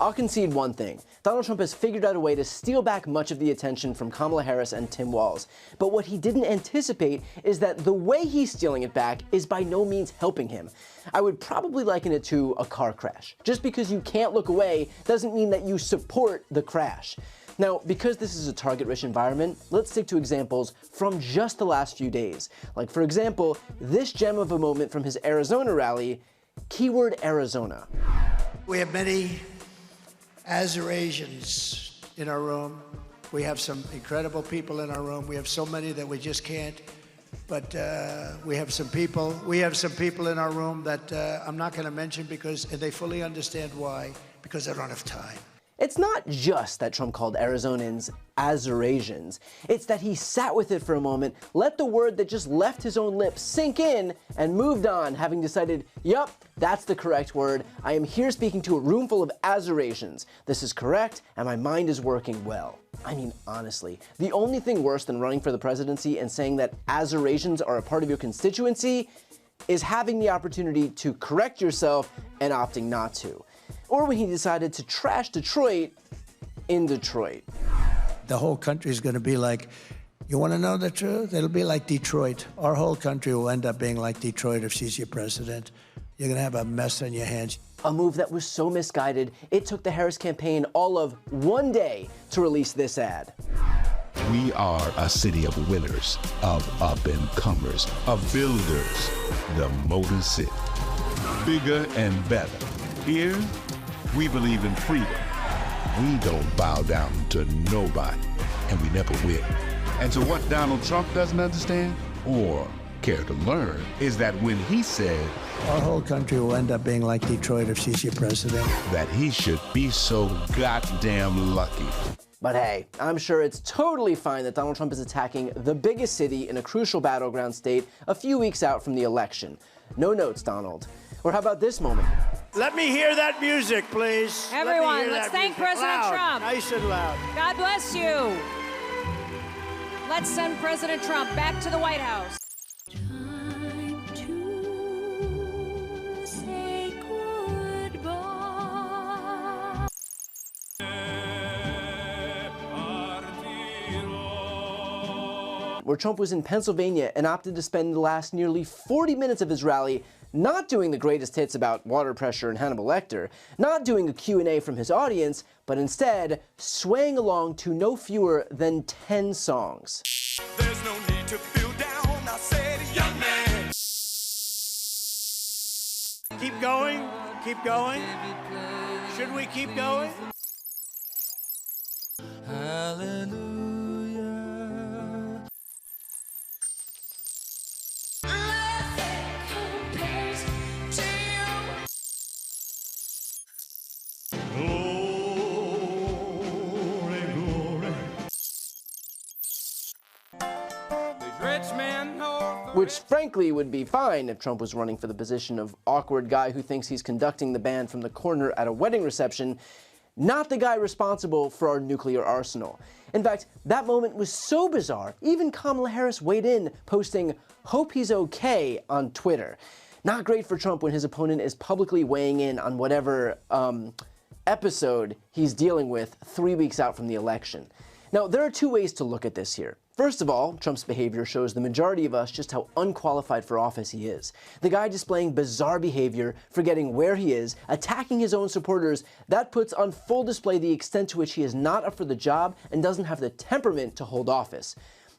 I'll concede one thing. Donald Trump has figured out a way to steal back much of the attention from Kamala Harris and Tim Walz. But what he didn't anticipate is that the way he's stealing it back is by no means helping him. I would probably liken it to a car crash. Just because you can't look away doesn't mean that you support the crash. Now, because this is a target-rich environment, let's stick to examples from just the last few days. Like, for example, this gem of a moment from his Arizona rally, keyword Arizona. We have many Azerasians in our room. We have some incredible people in our room. We have so many that we just can't. But we have some people in our room that I'm not going to mention because they fully understand why, because I don't have time. It's not just that Trump called Arizonans Azerasians. It's that he sat with it for a moment, let the word that just left his own lips sink in, and moved on, having decided, yup, that's the correct word. I am here speaking to a room full of Azerasians. This is correct, and my mind is working well. I mean, honestly, the only thing worse than running for the presidency and saying that Azerasians are a part of your constituency is having the opportunity to correct yourself and opting not to. Or when he decided to trash Detroit in Detroit. The whole country is going to be like, you want to know the truth? It'll be like Detroit. Our whole country will end up being like Detroit if she's your president. You're going to have a mess on your hands. A move that was so misguided, it took the Harris campaign all of one day to release this ad. We are a city of winners, of up-and-comers, of builders, the Motor City. Bigger and better. Here, we believe in freedom. We don't bow down to nobody, and we never will. And so what Donald Trump doesn't understand, or care to learn, is that when he said, our whole country will end up being like Detroit if she's your president, that he should be so goddamn lucky. But hey, I'm sure it's totally fine that Donald Trump is attacking the biggest city in a crucial battleground state a few weeks out from the election. No notes, Donald. Or how about this moment? Let me hear that music, please. Everyone, let's thank President Trump. Nice and loud. God bless you. Let's send President Trump back to the White House. Time to say goodbye. Where Trump was in Pennsylvania and opted to spend the last nearly 40 minutes of his rally not doing the greatest hits about water pressure and Hannibal Lecter, not doing a Q&A from his audience, but instead swaying along to no fewer than 10 songs. There's no need to feel down, I said, young man. Keep going, keep going. Should we keep going? Hallelujah. Which frankly would be fine if Trump was running for the position of awkward guy who thinks he's conducting the band from the corner at a wedding reception, not the guy responsible for our nuclear arsenal. In fact, that moment was so bizarre, even Kamala Harris weighed in, posting, "Hope he's okay" on Twitter. Not great for Trump when his opponent is publicly weighing in on whatever, episode he's dealing with 3 weeks out from the election. Now, there are two ways to look at this here. First of all, Trump's behavior shows the majority of us just how unqualified for office he is. The guy displaying bizarre behavior, forgetting where he is, attacking his own supporters, that puts on full display the extent to which he is not up for the job and doesn't have the temperament to hold office.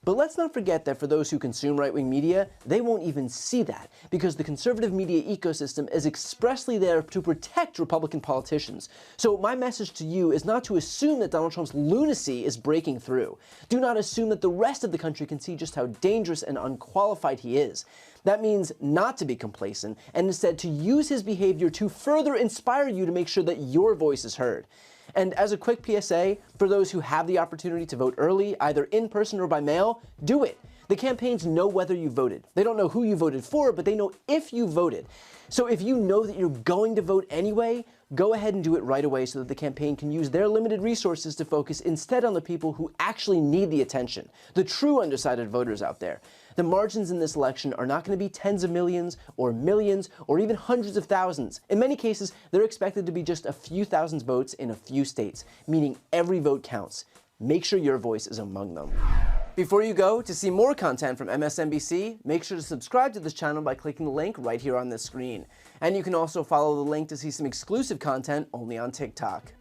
But let's not forget that for those who consume right-wing media, they won't even see that, because the conservative media ecosystem is expressly there to protect Republican politicians. So my message to you is not to assume that Donald Trump's lunacy is breaking through. Do not assume that the rest of the country can see just how dangerous and unqualified he is. That means not to be complacent, and instead to use his behavior to further inspire you to make sure that your voice is heard. And as a quick PSA, for those who have the opportunity to vote early, either in person or by mail, do it. The campaigns know whether you voted. They don't know who you voted for, but they know if you voted. So if you know that you're going to vote anyway, Go ahead and do it right away so that the campaign can use their limited resources to focus instead on the people who actually need the attention, the true undecided voters out there. The margins in this election are not going to be tens of millions or even hundreds of thousands. In many cases, they're expected to be just a few thousand votes in a few states, meaning every vote counts. Make sure your voice is among them. Before you go, to see more content from MSNBC, make sure to subscribe to this channel by clicking the link right here on this screen. And you can also follow the link to see some exclusive content only on TikTok.